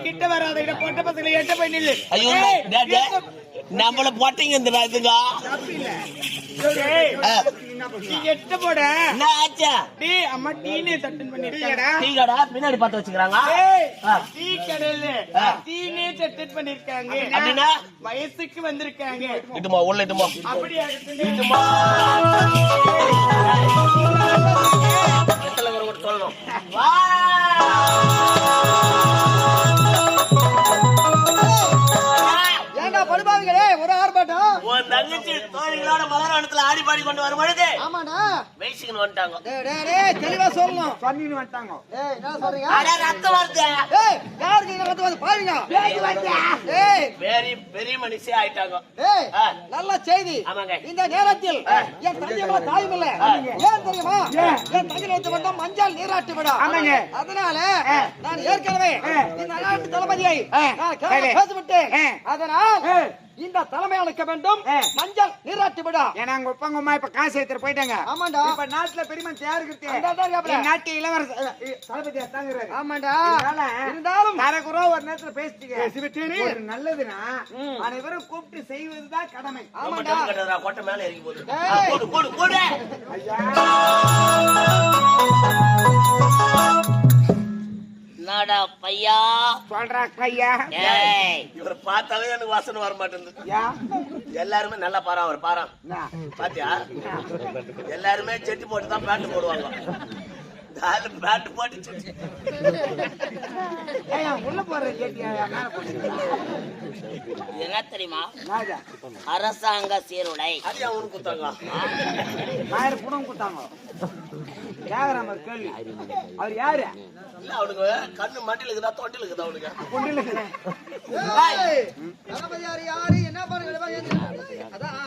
கிட்ட வராத பொட்ட பசங்களை எட்ட போய் நில்லு. ஐயோ நம்மள போட்டீங்க இந்த இதுங்க எட்ட போட அம்மா டீனே தட்டன் பண்ணிருக்காடா. டீ கடை பின்னாடி பார்த்து வச்சுக்கிறாங்க. டீ கடையில டீனே தட்டன் பண்ணிருக்காங்க அப்படின்னா வயசுக்கு வந்திருக்காங்க. இட்டுமா உள்ள இட்டுமா அப்படியே சொல்லணும். படுபாவிகளே ஒரு ஆர்ப்பாட்டம். உன் தங்கச்சி தோழிகளோட மலராணத்துல ஆடி பாடி கொண்டு வரும் பொழுது ஆமாடா வெயிசிங்கன்னு வந்துட்டாங்க. தெளிவா சொல்லணும். பண்ணின்னு வந்துட்டாங்க. என்ன சொல்றீங்க? ரத்தம் வருது. யாருக்கு ரத்தம் வருது பாருங்க. பெரிய மனுஷே ஆயிட்டாங்க. நல்ல செய்தி. இந்த நேரத்தில் என் தந்தையோட தாயும் இல்ல. ஏன் தெரியுமா? என் தந்தை வைத்து வந்த மஞ்சள் நீராட்டு விழா. அதனால நான் ஏற்கனவே இந்த நாட்டு தளபதியை நான் பேசிவிட்டேன். அதனால் இந்த தலைமை அழைக்க வேண்டும். மஞ்சள் நீராட்டு விழா. ஏன்னா உங்க ஒப்பங்க அம்மா இப்ப காசு எடுத்துட்டு போயிட்டாங்க. ஆமாண்டா. இப்ப நாட்டுல பெருமன் யாருக்கு நாட்டு இளவரசர் தளபதி தாங்கிறாரு. ஆமாண்டா. இருந்தாலும் தரகுறோ ஒரு நேரத்துல பேசிட்டீங்க. ஒரு நல்லதுன்னா அனைவரும் கூப்பிட்டு செய்வதுதான் கடமை. ஆமாண்டா. கொட்டை மேல இறங்கி போகுது. போடு போடு. நாடா பையா சொல்றா பையா. இவரை பார்த்தாலே எனக்கு வாசனை வர மாட்டேங்குது. எல்லாருமே நல்லா பாரா அவர் பாரா பாத்தியா. எல்லாருமே செட்டி போட்டு தான் பேண்ட் போடுவாங்க. பேண்ட் போட்டு உள்ள போற என்ன தெரியுமா? அரசாங்க சீருடை. அது அவனுக்கு குத்தாங்க. ஆயிரம் புடம் குத்தாங்க. கேக்குறாம கேள்வி. அவர் யாரு? இல்ல அவனுக்கு கண்ணு மண்டில இருக்குதா தொண்டில இருக்குதா அவனுக்கு? தொண்டில இருக்குது. தளபதி யாரு என்ன பாருங்க. அதான்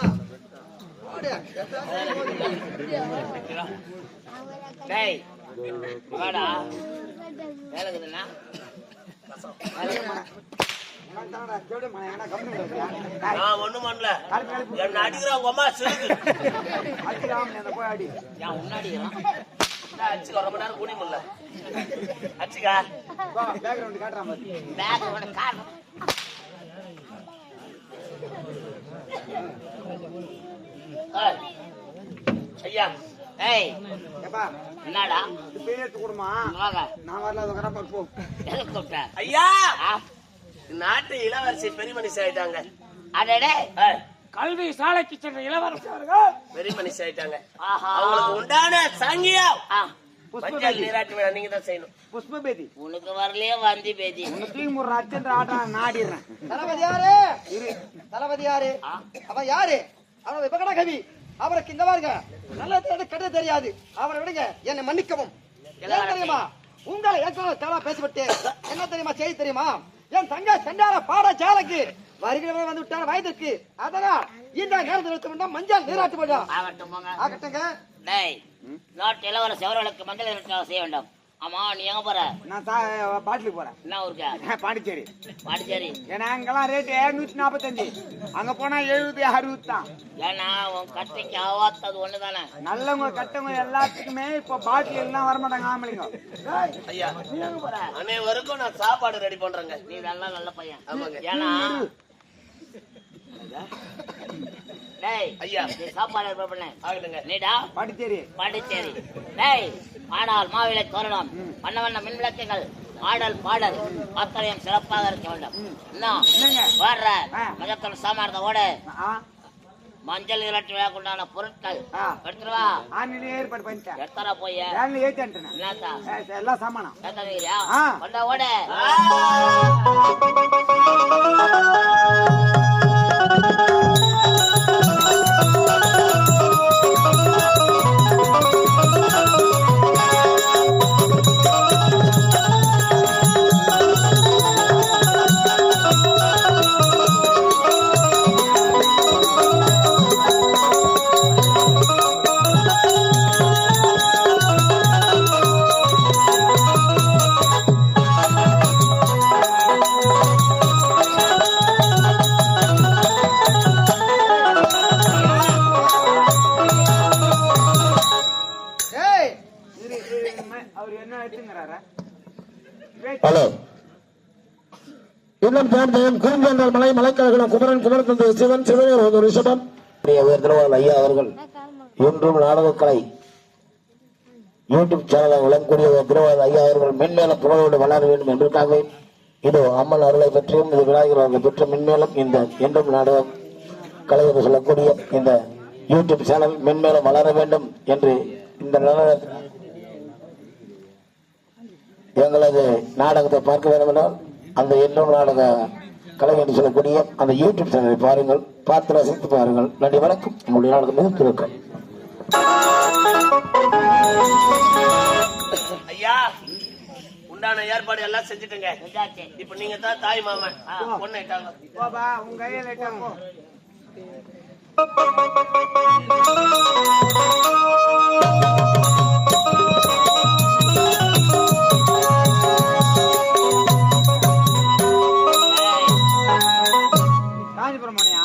டேய் வாடா. வேலை இருக்குதுன்னா நான் ஒண்ணும் பண்ணல. என்ன அடிக்கிறான் உங்க அம்மா சிறுக்கு. போய் அடி. ஏன் முன்னாடி அடிச்சுக்க ரொம்ப நேரம் கூடி முடியல. அடிச்சுக்கா பேக்ரவுண்ட் காட்டுறான் பாரு. பேக்ரவுண்ட் காட்டு. ஐயா ஏய் ஏப்பா என்னடா பேத்து கொடுமா. நான் வரல அது வரப்ப போ. எதுக்கு கூப்பிட்ட? ஐயா நாட்டு இளவரசி பெரிய மனுஷி ஆயிட்டாங்க. அடடே கல்வி சாலைக்கு சென்ற இளவரசர்கள் பெரிய மனுஷி ஆயிட்டாங்க. அவங்களுக்கு உண்டான சங்கியம் மஞ்சள் நீராட்டு விழா நீங்க தான் செய்யணும். புஷ்ப பேதி உனக்கு வரலையே வந்தி பேதி. உனக்கு ஒரு அர்ஜென்ட் ஆட்டம் நாடிடுறேன். தளபதி யாரு? தளபதி யாரு? அவன் யாரு? அவன் விபகட கவி. அவருக்கு இங்க பாருங்க நல்லது கெட்ட தெரியாது. அவரை விடுங்க. என்னை மன்னிக்கவும். என்ன தெரியுமா? உங்களை ஏற்கனவே பேசிவிட்டு என்ன தெரியுமா செய்தி தெரியுமா? என் தங்க சென்றார பாடசாலைக்கு வருகிறவரை வந்து விட்டார வயதுக்கு. அதனால் இந்த நேரத்தில் எடுத்து மஞ்சள் நீராட்டு விழா. ஆகட்டுங்க. நாட்டு இளவரசி அவர்களுக்கு மஞ்சள் நீராட்டு செய்ய வேண்டும். ஆமா நீ எங்க போற? நான் பாட்டிலுக்கு போறேன். என்ன ஊருக்கு? பாண்டிச்சேரி. பாண்டிச்சேரி. ஏன்னா அங்கெல்லாம் ரேட்டு 145. அங்க போனா 70 60 தான். ஏன்னா உன் கட்டைக்கு ஆவாத்தது ஒண்ணுதானே. நல்லவங்க கட்டவங்க எல்லாத்துக்குமே இப்ப பாட்டில் எல்லாம் வரமாட்டாங்க ஆம்பளைங்க. ஐயா அனைவருக்கும் நான் சாப்பாடு ரெடி பண்றேங்க. நீ நல்ல பையன். ஆமாங்க. ஏன்னா டேய் ஐயா நீ சாப்பாடு ரெடி பண்ணு. ஆகட்டுங்க. நீடா பாண்டிச்சேரி. பாண்டிச்சேரி. டேய் ஆனால் மாவிலை தோரணம் வண்ண வண்ண மின் விளக்குகள் ஆடல் பாடல் அத்தனையும் சிறப்பாக இருக்க வேண்டும். என்ன வர்ற மஞ்சத்தோட சாமானத்தோட மஞ்சள் நீராட்டு விழா கொண்டான பொருட்கள் எடுத்துருவா. ஏற்பாடு பண்ணிட்டேன். எடுத்துறா போய் எல்லாம் சாமானம் கொண்டா ஓட. ஹலோ இன்னும் தேர்ந்தயம் குறிஞ்சென்றால் மலை மலைக்கழகம் குமரன் குமரத்தந்தை சிவன் சிவனூர் ஒரு ரிஷபம் திருவாரூர் ஐயா அவர்கள் இன்றும் நாடகக்கலை யூடியூப் சேனலாக விளங்கக்கூடிய திருவாரூர் ஐயா அவர்கள் மென்மேலும் புகழோடு வளர வேண்டும் என்பதற்காக இதோ அம்மன் அருளை பற்றியும் இது விநாயகர் அவர்களை பெற்ற மென்மேலும் இந்த என்றும் நாடக கலை என்று சொல்லக்கூடிய இந்த யூடியூப் சேனல் மென்மேலும் வளர வேண்டும் என்று இந்த எங்களது நாடகத்தை பார்க்க வேண்டும் என்றால் அந்த என்றும் நாடக கலை என்று சொல்லக்கூடிய அந்த யூடியூப் சேனலை பாருங்கள், பார்த்து ரசித்து பாருங்கள். நன்றி, வணக்கம். உங்களுடைய நாடகம் திருக்கம். ஐயா, உண்டான ஏற்பாடு எல்லாம் செஞ்சுட்டுங்க. இப்ப நீங்க தான் தாய் மாமன் பொண்ணு உங்க கையில காஞ்சிபுரமணியா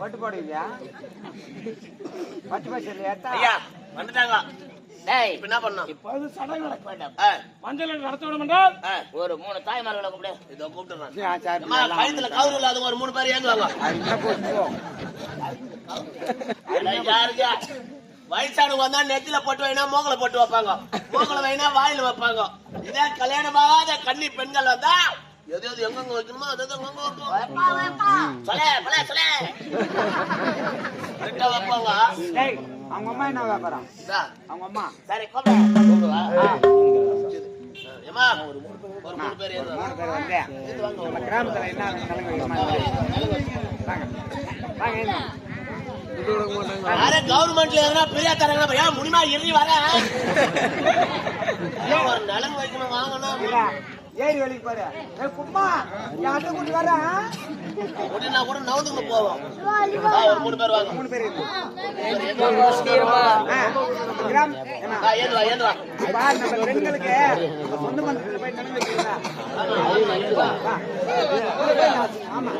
பட்டு போடுவீங்க பட்டு பச்சை ஐயா வந்துட்டாங்க. டேய் இப்ப என்ன பண்ணோம்? இப்போது சடங்கு நடக்க வேண்டும். மஞ்சள் நடத்த விட மாட்டோம். ஒரு 3 தாய்மார்களை கூப்பிடு. இதோ கூப்பிட்டுறேன். கழுத்துல கவுரு இல்லாத ஒரு 3 பேர் ஏங்குவாங்க. யாருங்க வயசானவங்க வந்தா நெத்தில போட்டு வைனா மோகல போட்டு வைப்பாங்க, மோகல வைனா வாயில வைப்பாங்க. இதே கல்யாணமாகாத கன்னி பெண்கள் வந்தா எது எங்க வைக்கணுமோ அது வைப்பாங்க. அவங்க அம்மா என்ன வியாபாரம்? அவங்க அம்மா சரி கூப்பிடுவா. ஒரு 3 பேர் நம்ம கிராமத்துல கவர்மெண்ட்ல எதனா பெரியா தராங்க முடியுமா எரி வர ஒரு நிலம் வைக்கணும் வாங்கணும். ஏரி வலிக்கு பாரு கும்மா யார்கிட்ட கூட்டி வர உடனே கூட நவுந்துங்க போவோம். ஒரு 3 பேர் வாங்க. 3 பேர் ஏதுவா நம்ம பெண்களுக்கு சொந்த மனசுல போய் நிலம் வைக்கிறீங்களா? ஆமா